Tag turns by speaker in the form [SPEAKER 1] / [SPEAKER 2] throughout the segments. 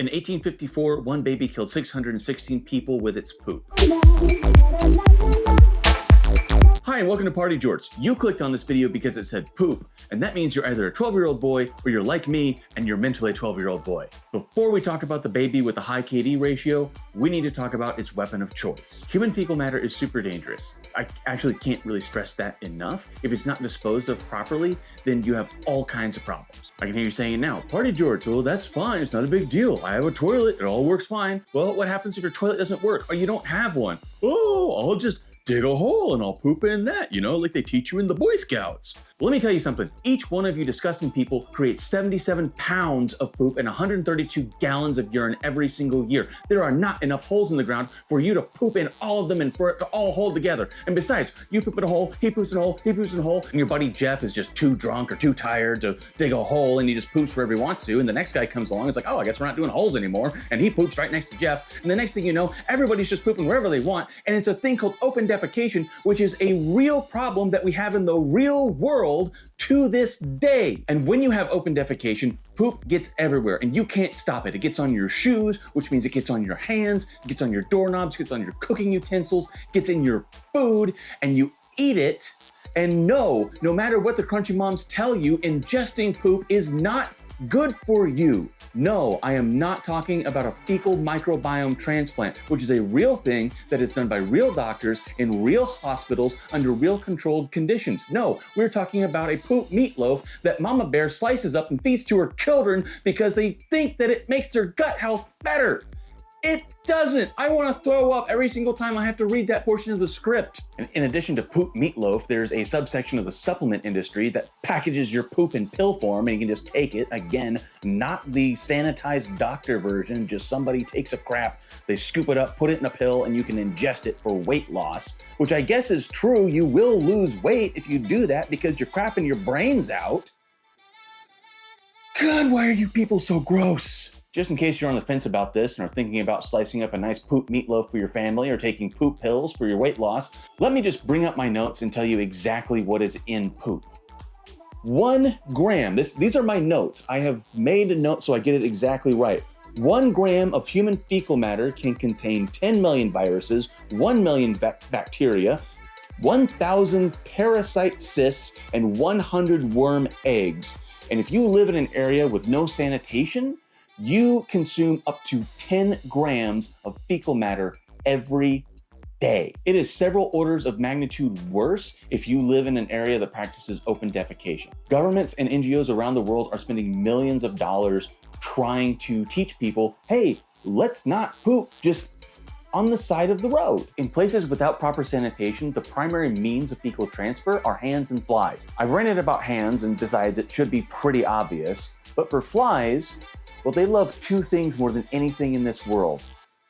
[SPEAKER 1] In 1854, one baby killed 616 people with its poop. Hi, and welcome to Party Jorts. You clicked on this video because it said poop, and that means you're either a 12-year-old boy or you're like me and you're mentally a 12-year-old boy. Before we talk about the baby with the high KD ratio, we need to talk about its weapon of choice. Human fecal matter is super dangerous. I actually can't really stress that enough. If it's not disposed of properly, then you have all kinds of problems. I can hear you saying it now, Party Jorts, well, that's fine, it's not a big deal. I have a toilet, it all works fine. Well, what happens if your toilet doesn't work or you don't have one? Oh, I'll just dig a hole and I'll poop in that, like they teach you in the Boy Scouts. Well, let me tell you something. Each one of you disgusting people creates 77 pounds of poop and 132 gallons of urine every single year. There are not enough holes in the ground for you to poop in all of them and for it to all hold together. And besides, you poop in a hole, he poops in a hole, he poops in a hole, and your buddy Jeff is just too drunk or too tired to dig a hole and he just poops wherever he wants to. And the next guy comes along, it's like, oh, I guess we're not doing holes anymore. And he poops right next to Jeff. And the next thing you know, everybody's just pooping wherever they want. And it's a thing called open defecation, which is a real problem that we have in the real world to this day. And when you have open defecation, poop gets everywhere and you can't stop it. It gets on your shoes, which means it gets on your hands, it gets on your doorknobs, gets on your cooking utensils, gets in your food, and you eat it. And no matter what the crunchy moms tell you, ingesting poop is not good for you. No, I am not talking about a fecal microbiome transplant, which is a real thing that is done by real doctors in real hospitals under real controlled conditions. No, we're talking about a poop meatloaf that Mama Bear slices up and feeds to her children because they think that it makes their gut health better. It doesn't. I want to throw up every single time I have to read that portion of the script. And in addition to poop meatloaf, there's a subsection of the supplement industry that packages your poop in pill form and you can just take it. Again, not the sanitized doctor version, just somebody takes a crap, they scoop it up, put it in a pill, and you can ingest it for weight loss, which I guess is true. You will lose weight if you do that because you're crapping your brains out. God, why are you people so gross? Just in case you're on the fence about this and are thinking about slicing up a nice poop meatloaf for your family or taking poop pills for your weight loss, let me just bring up my notes and tell you exactly what is in poop. 1 gram, these are my notes. I have made a note so I get it exactly right. 1 gram of human fecal matter can contain 10 million viruses, 1 million bacteria, 1,000 parasite cysts, and 100 worm eggs. And if you live in an area with no sanitation, you consume up to 10 grams of fecal matter every day. It is several orders of magnitude worse if you live in an area that practices open defecation. Governments and NGOs around the world are spending millions of dollars trying to teach people, hey, let's not poop just on the side of the road. In places without proper sanitation, the primary means of fecal transfer are hands and flies. I've ranted about hands, and besides, it should be pretty obvious, but for flies, well, they love 2 things more than anything in this world: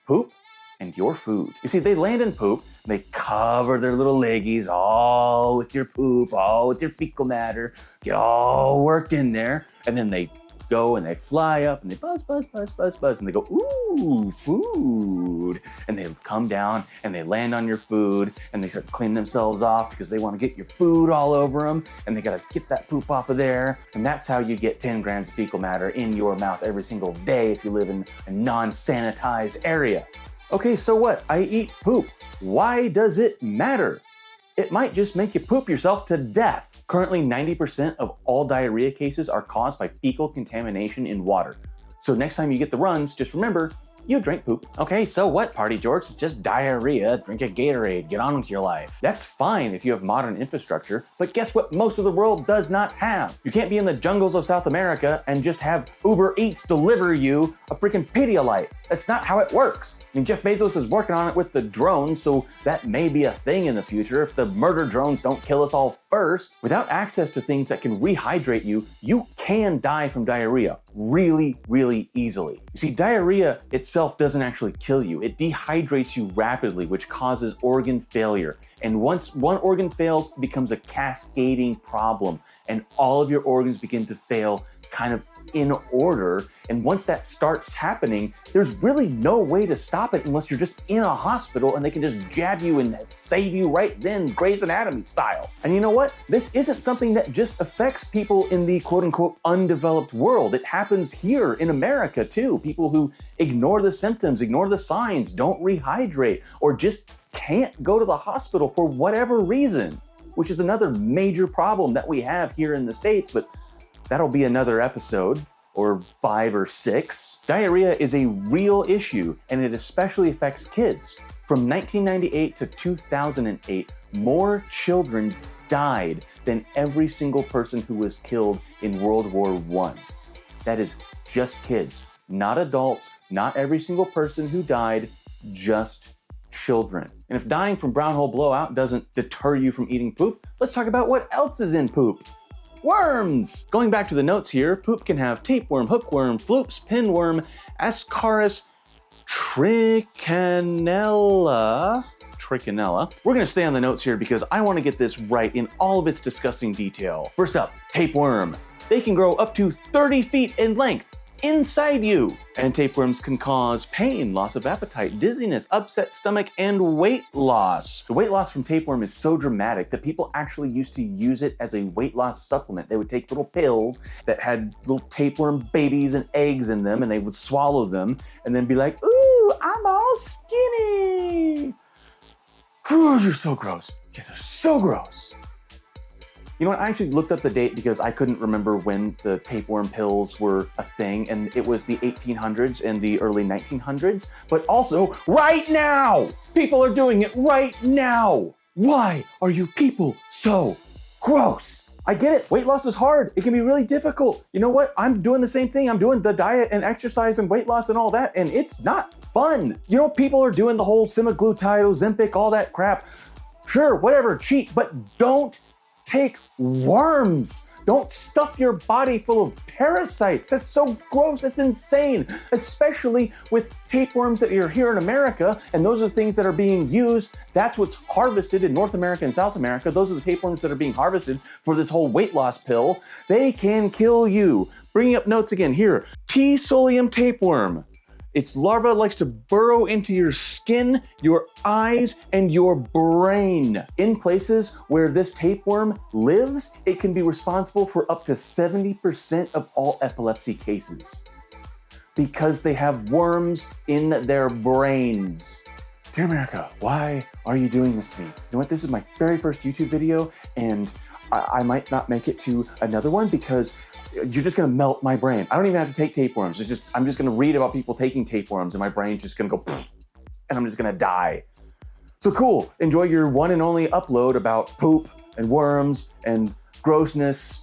[SPEAKER 1] poop and your food. You see, they land in poop, and they cover their little leggies all with your poop, all with your fecal matter, get all worked in there, and then they go and they fly up and they buzz, and they go, ooh, food. And they come down and they land on your food and they start cleaning themselves off because they want to get your food all over them and they got to get that poop off of there. And that's how you get 10 grams of fecal matter in your mouth every single day if you live in a non-sanitized area. Okay, so what? I eat poop. Why does it matter? It might just make you poop yourself to death. Currently, 90% of all diarrhea cases are caused by fecal contamination in water. So next time you get the runs, just remember, you drank poop. Okay, so what, Party Jorts? It's just diarrhea. Drink a Gatorade. Get on with your life. That's fine if you have modern infrastructure, but guess what most of the world does not have? You can't be in the jungles of South America and just have Uber Eats deliver you a freaking Pedialyte. That's not how it works. I mean, Jeff Bezos is working on it with the drones, so that may be a thing in the future if the murder drones don't kill us all first. Without access to things that can rehydrate you, you can die from diarrhea really, really easily. You see, diarrhea itself doesn't actually kill you. It dehydrates you rapidly, which causes organ failure. And once one organ fails, it becomes a cascading problem, and all of your organs begin to fail kind of in order. And once that starts happening, there's really no way to stop it unless you're just in a hospital and they can just jab you and save you right then, Grey's Anatomy style. And you know what? This isn't something that just affects people in the quote unquote undeveloped world. It happens here in America too. People who ignore the symptoms, ignore the signs, don't rehydrate, or just can't go to the hospital for whatever reason, which is another major problem that we have here in the States, but that'll be another episode, or 5 or 6. Diarrhea is a real issue, and it especially affects kids. From 1998 to 2008, more children died than every single person who was killed in World War I. That is just kids, not adults, not every single person who died, just children. And if dying from brown hole blowout doesn't deter you from eating poop, let's talk about what else is in poop. Worms! Going back to the notes here, poop can have tapeworm, hookworm, floops, pinworm, Ascaris trichinella. We're gonna stay on the notes here because I wanna get this right in all of its disgusting detail. First up, tapeworm. They can grow up to 30 feet in length inside you. And tapeworms can cause pain, loss of appetite, dizziness, upset stomach, and weight loss. The weight loss from tapeworm is so dramatic that people actually used to use it as a weight loss supplement. They would take little pills that had little tapeworm babies and eggs in them, and they would swallow them and then be like, ooh, I'm all skinny. Ooh, you're so gross. You guys are so gross. You know what, I actually looked up the date because I couldn't remember when the tapeworm pills were a thing, and it was the 1800s and the early 1900s, but also right now! People are doing it right now! Why are you people so gross? I get it, weight loss is hard. It can be really difficult. You know what, I'm doing the same thing. I'm doing the diet and exercise and weight loss and all that, and it's not fun. You know, people are doing the whole semaglutide, Ozempic, all that crap. Sure, whatever, cheat, but don't take worms. Don't stuff your body full of parasites. That's so gross, that's insane. Especially with tapeworms that are here in America, and those are the things that are being used. That's what's harvested in North America and South America. Those are the tapeworms that are being harvested for this whole weight loss pill. They can kill you. Bringing up notes again here. T. solium tapeworm. Its larva likes to burrow into your skin, your eyes, and your brain. In places where this tapeworm lives, it can be responsible for up to 70% of all epilepsy cases because they have worms in their brains. Dear America, why are you doing this to me? You know what? This is my very first YouTube video, and I might not make it to another one because you're just gonna melt my brain. I don't even have to take tapeworms. I'm just gonna read about people taking tapeworms and my brain's just gonna go and I'm just gonna die. So cool, enjoy your one and only upload about poop and worms and grossness.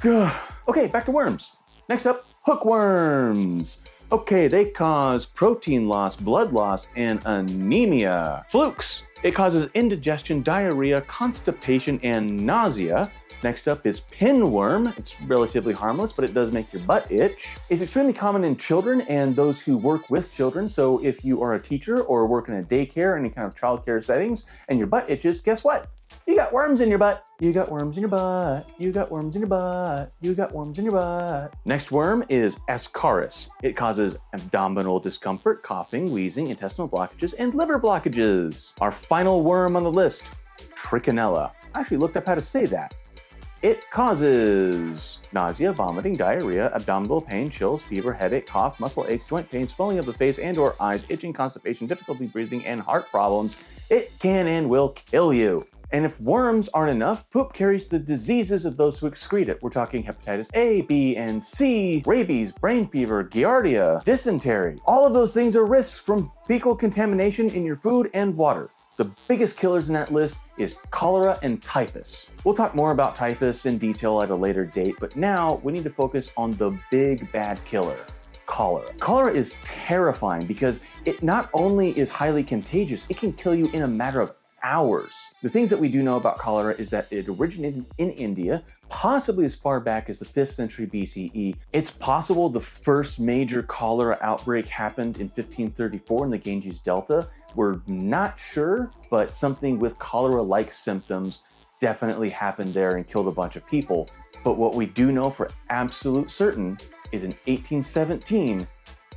[SPEAKER 1] Okay, back to worms. Next up, hookworms. Okay, they cause protein loss, blood loss, and anemia. Flukes. It causes indigestion, diarrhea, constipation, and nausea. Next up is pinworm. It's relatively harmless, but it does make your butt itch. It's extremely common in children and those who work with children. So if you are a teacher or work in a daycare, any kind of childcare settings, and your butt itches, guess what? You got worms in your butt. You got worms in your butt. You got worms in your butt. You got worms in your butt. Next worm is Ascaris. It causes abdominal discomfort, coughing, wheezing, intestinal blockages, and liver blockages. Our final worm on the list, Trichinella. I actually looked up how to say that. It causes nausea, vomiting, diarrhea, abdominal pain, chills, fever, headache, cough, muscle aches, joint pain, swelling of the face and or eyes, itching, constipation, difficulty breathing, and heart problems. It can and will kill you. And if worms aren't enough, poop carries the diseases of those who excrete it. We're talking hepatitis A, B, and C, rabies, brain fever, giardia, dysentery. All of those things are risks from fecal contamination in your food and water. The biggest killers in that list is cholera and typhus. We'll talk more about typhus in detail at a later date, but now we need to focus on the big bad killer, cholera. Cholera is terrifying because it not only is highly contagious, it can kill you in a matter of hours. The things that we do know about cholera is that it originated in India, possibly as far back as the 5th century BCE. It's possible the first major cholera outbreak happened in 1534 in the Ganges Delta. We're not sure, but something with cholera-like symptoms definitely happened there and killed a bunch of people. But what we do know for absolute certain is in 1817,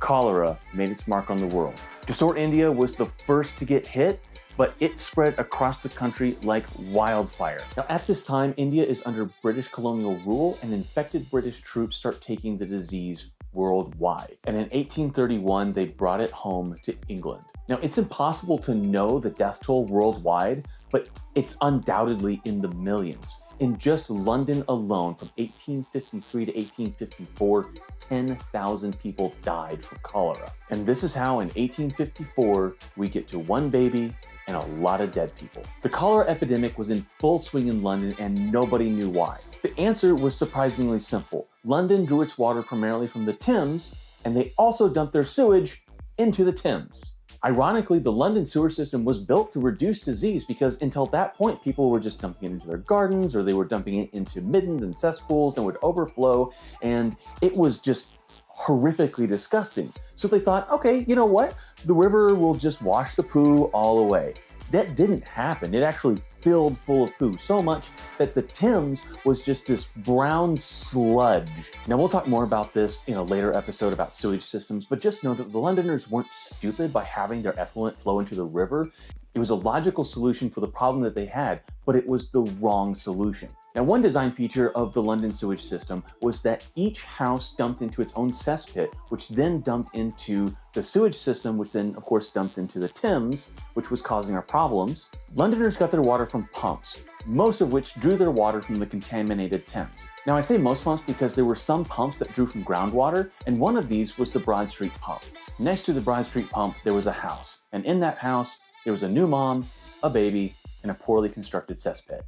[SPEAKER 1] cholera made its mark on the world. Dusort, India was the first to get hit, but it spread across the country like wildfire. Now, at this time, India is under British colonial rule, and infected British troops start taking the disease worldwide. And in 1831, they brought it home to England. Now, it's impossible to know the death toll worldwide, but it's undoubtedly in the millions. In just London alone, from 1853 to 1854, 10,000 people died from cholera. And this is how in 1854, we get to one baby and a lot of dead people. The cholera epidemic was in full swing in London and nobody knew why. The answer was surprisingly simple. London drew its water primarily from the Thames, and they also dumped their sewage into the Thames. Ironically, the London sewer system was built to reduce disease because until that point, people were just dumping it into their gardens, or they were dumping it into middens and cesspools and would overflow, and it was just horrifically disgusting. So they thought, okay, you know what? The river will just wash the poo all away. That didn't happen. It actually filled full of poo, so much that the Thames was just this brown sludge. Now, we'll talk more about this in a later episode about sewage systems, but just know that the Londoners weren't stupid by having their effluent flow into the river. It was a logical solution for the problem that they had, but it was the wrong solution. Now, one design feature of the London sewage system was that each house dumped into its own cesspit, which then dumped into the sewage system, which then, of course, dumped into the Thames, which was causing our problems. Londoners got their water from pumps, most of which drew their water from the contaminated Thames. Now, I say most pumps because there were some pumps that drew from groundwater, and one of these was the Broad Street pump. Next to the Broad Street pump, there was a house, and in that house, there was a new mom, a baby, and a poorly constructed cesspit.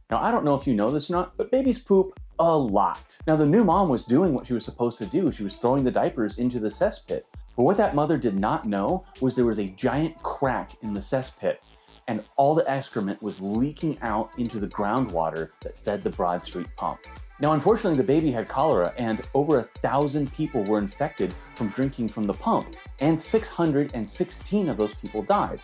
[SPEAKER 1] Now, I don't know if you know this or not, but babies poop a lot. Now, the new mom was doing what she was supposed to do. She was throwing the diapers into the cesspit. But what that mother did not know was there was a giant crack in the cesspit, and all the excrement was leaking out into the groundwater that fed the Broad Street pump. Now, unfortunately, the baby had cholera, and over 1,000 people were infected from drinking from the pump, and 616 of those people died.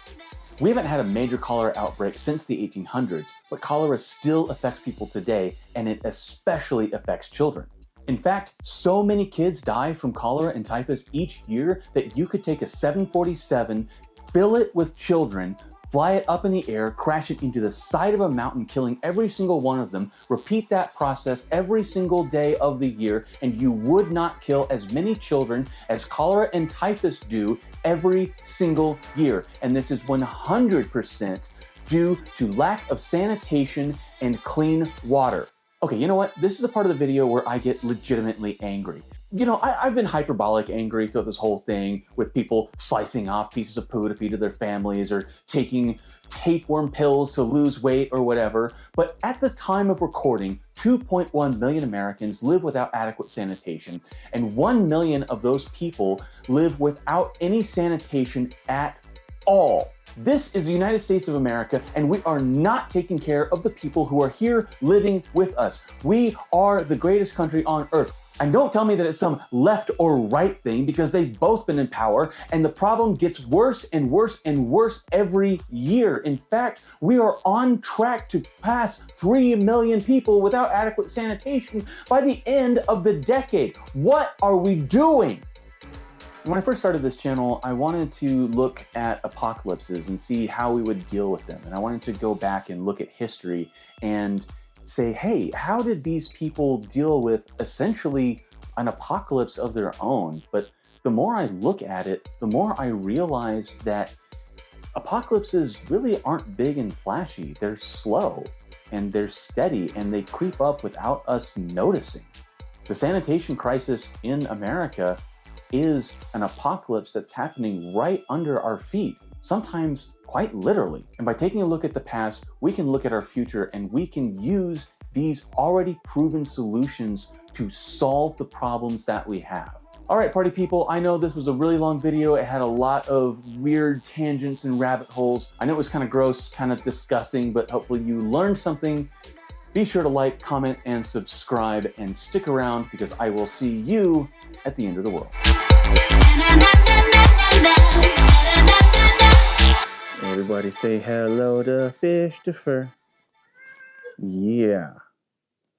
[SPEAKER 1] We haven't had a major cholera outbreak since the 1800s, but cholera still affects people today, and it especially affects children. In fact, so many kids die from cholera and typhus each year that you could take a 747, fill it with children, fly it up in the air, crash it into the side of a mountain, killing every single one of them, repeat that process every single day of the year, and you would not kill as many children as cholera and typhus do every single year. And this is 100% due to lack of sanitation and clean water. Okay, you know what? This is the part of the video where I get legitimately angry. You know, I've been hyperbolic angry throughout this whole thing with people slicing off pieces of poo to feed to their families or taking tapeworm pills to lose weight or whatever. But at the time of recording, 2.1 million Americans live without adequate sanitation, and 1 million of those people live without any sanitation at all. This is the United States of America, and we are not taking care of the people who are here living with us. We are the greatest country on earth. And don't tell me that it's some left or right thing, because they've both been in power, and the problem gets worse and worse and worse every year. In fact, we are on track to pass 3 million people without adequate sanitation by the end of the decade. What are we doing? When I first started this channel, I wanted to look at apocalypses and see how we would deal with them. And I wanted to go back and look at history and say, hey, how did these people deal with essentially an apocalypse of their own? But the more I look at it, the more I realize that apocalypses really aren't big and flashy. They're slow and they're steady, and they creep up without us noticing. The sanitation crisis in America is an apocalypse that's happening right under our feet, sometimes quite literally. And by taking a look at the past, we can look at our future, and we can use these already proven solutions to solve the problems that we have. All right, party people, I know this was a really long video. It had a lot of weird tangents and rabbit holes. I know it was kind of gross, kind of disgusting, but hopefully you learned something. Be sure to like, comment, and subscribe, and stick around, because I will see you at the end of the world. Everybody say hello to Fish to Fur. Yeah.